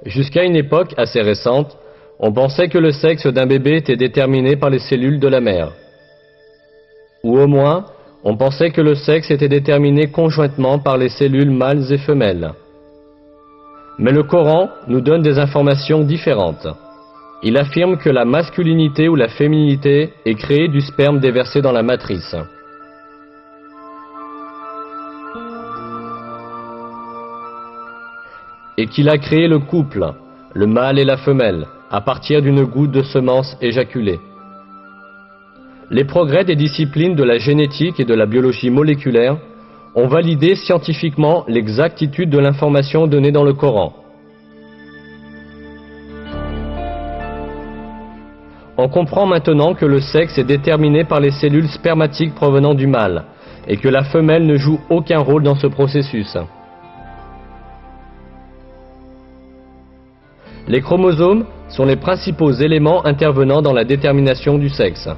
Jusqu'à une époque assez récente, on pensait que le sexe d'un bébé était déterminé par les cellules de la mère. Ou au moins, on pensait que le sexe était déterminé conjointement par les cellules mâles et femelles. Mais le Coran nous donne des informations différentes. Il affirme que la masculinité ou la féminité est créée du sperme déversé dans la matrice. Et qu'il a créé le couple, le mâle et la femelle, à partir d'une goutte de semence éjaculée. Les progrès des disciplines de la génétique et de la biologie moléculaire ont validé scientifiquement l'exactitude de l'information donnée dans le Coran. On comprend maintenant que le sexe est déterminé par les cellules spermatiques provenant du mâle et que la femelle ne joue aucun rôle dans ce processus. Les chromosomes sont les principaux éléments intervenant dans la détermination du sexe.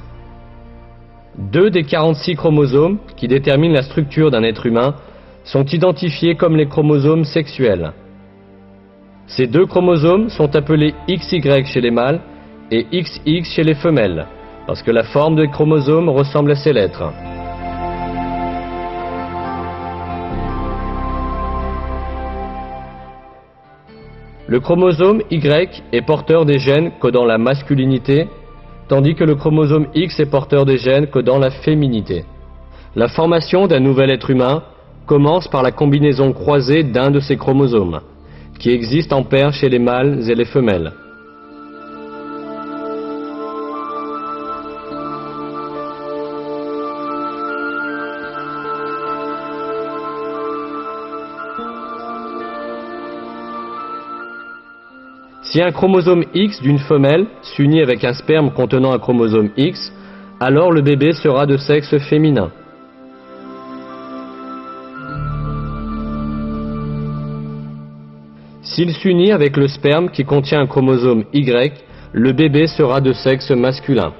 2 des 46 chromosomes qui déterminent la structure d'un être humain sont identifiés comme les chromosomes sexuels. Ces 2 chromosomes sont appelés XY chez les mâles et XX chez les femelles, parce que la forme des chromosomes ressemble à ces lettres. Le chromosome Y est porteur des gènes codant la masculinité, tandis que le chromosome X est porteur des gènes codant la féminité. La formation d'un nouvel être humain commence par la combinaison croisée d'un de ces chromosomes, qui existe en paire chez les mâles et les femelles. Si un chromosome X d'une femelle s'unit avec un sperme contenant un chromosome X, alors le bébé sera de sexe féminin. S'il s'unit avec le sperme qui contient un chromosome Y, le bébé sera de sexe masculin.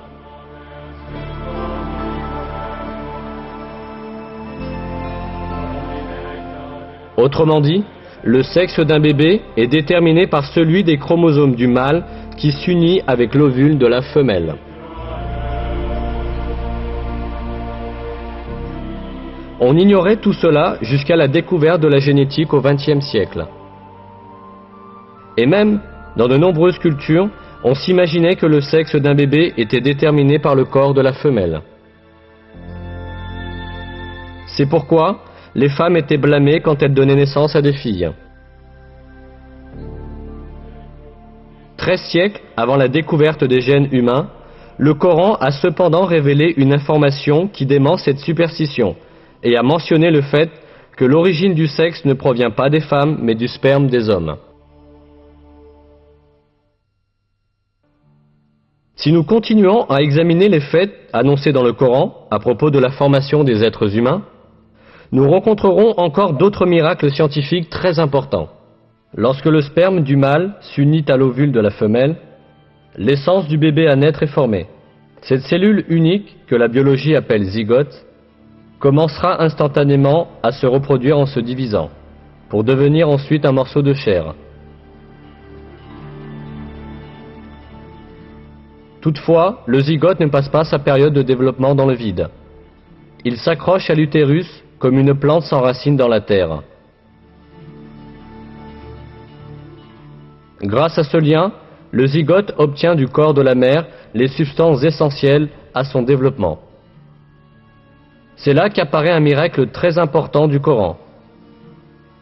Autrement dit, le sexe d'un bébé est déterminé par celui des chromosomes du mâle qui s'unit avec l'ovule de la femelle. On ignorait tout cela jusqu'à la découverte de la génétique au XXe siècle. Et même, dans de nombreuses cultures, on s'imaginait que le sexe d'un bébé était déterminé par le corps de la femelle. C'est pourquoi les femmes étaient blâmées quand elles donnaient naissance à des filles. 13 siècles avant la découverte des gènes humains, le Coran a cependant révélé une information qui dément cette superstition et a mentionné le fait que l'origine du sexe ne provient pas des femmes mais du sperme des hommes. Si nous continuons à examiner les faits annoncés dans le Coran à propos de la formation des êtres humains, nous rencontrerons encore d'autres miracles scientifiques très importants. Lorsque le sperme du mâle s'unit à l'ovule de la femelle, l'essence du bébé à naître est formée. Cette cellule unique, que la biologie appelle zygote, commencera instantanément à se reproduire en se divisant, pour devenir ensuite un morceau de chair. Toutefois, le zygote ne passe pas sa période de développement dans le vide. Il s'accroche à l'utérus comme une plante s'enracine dans la terre. Grâce à ce lien, le zygote obtient du corps de la mère les substances essentielles à son développement. C'est là qu'apparaît un miracle très important du Coran.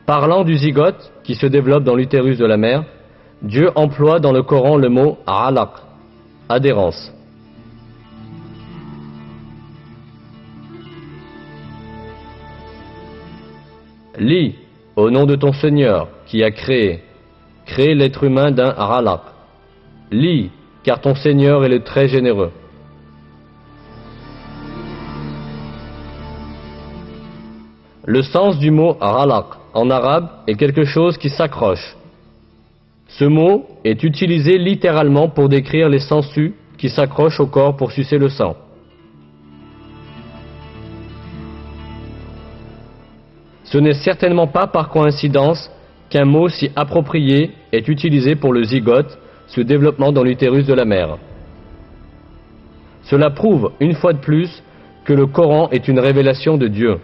Parlant du zygote qui se développe dans l'utérus de la mère, Dieu emploie dans le Coran le mot « alaq », adhérence. Lis, au nom de ton Seigneur, qui a créé l'être humain d'un alaq. Lis, car ton Seigneur est le très généreux. Le sens du mot alaq en arabe est quelque chose qui s'accroche. Ce mot est utilisé littéralement pour décrire les sangsues qui s'accrochent au corps pour sucer le sang. Ce n'est certainement pas par coïncidence qu'un mot si approprié est utilisé pour le zygote, ce développement dans l'utérus de la mère. Cela prouve, une fois de plus, que le Coran est une révélation de Dieu,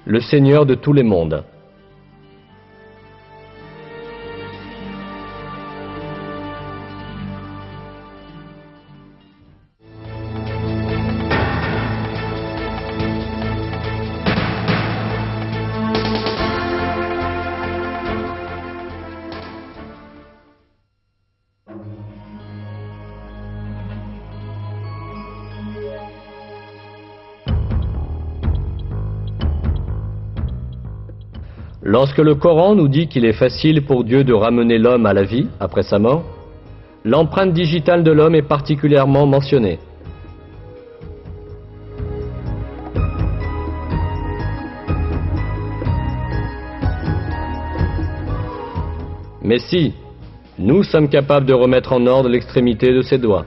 le Seigneur de tous les mondes. Lorsque le Coran nous dit qu'il est facile pour Dieu de ramener l'homme à la vie après sa mort, l'empreinte digitale de l'homme est particulièrement mentionnée. Mais si, nous sommes capables de remettre en ordre l'extrémité de ses doigts.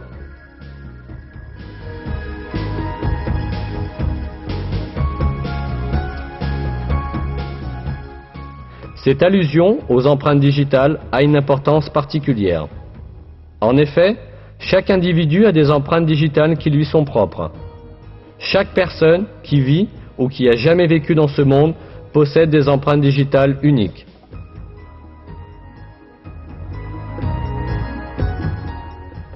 Cette allusion aux empreintes digitales a une importance particulière. En effet, chaque individu a des empreintes digitales qui lui sont propres. Chaque personne qui vit ou qui a jamais vécu dans ce monde possède des empreintes digitales uniques.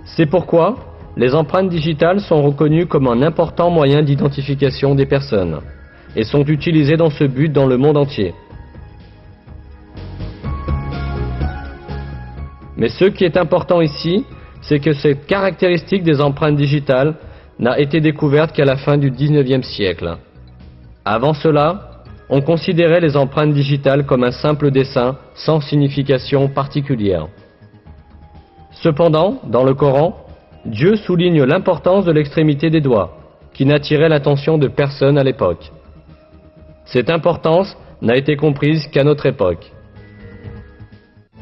C'est pourquoi les empreintes digitales sont reconnues comme un important moyen d'identification des personnes et sont utilisées dans ce but dans le monde entier. Mais ce qui est important ici, c'est que cette caractéristique des empreintes digitales n'a été découverte qu'à la fin du XIXe siècle. Avant cela, on considérait les empreintes digitales comme un simple dessin sans signification particulière. Cependant, dans le Coran, Dieu souligne l'importance de l'extrémité des doigts, qui n'attirait l'attention de personne à l'époque. Cette importance n'a été comprise qu'à notre époque.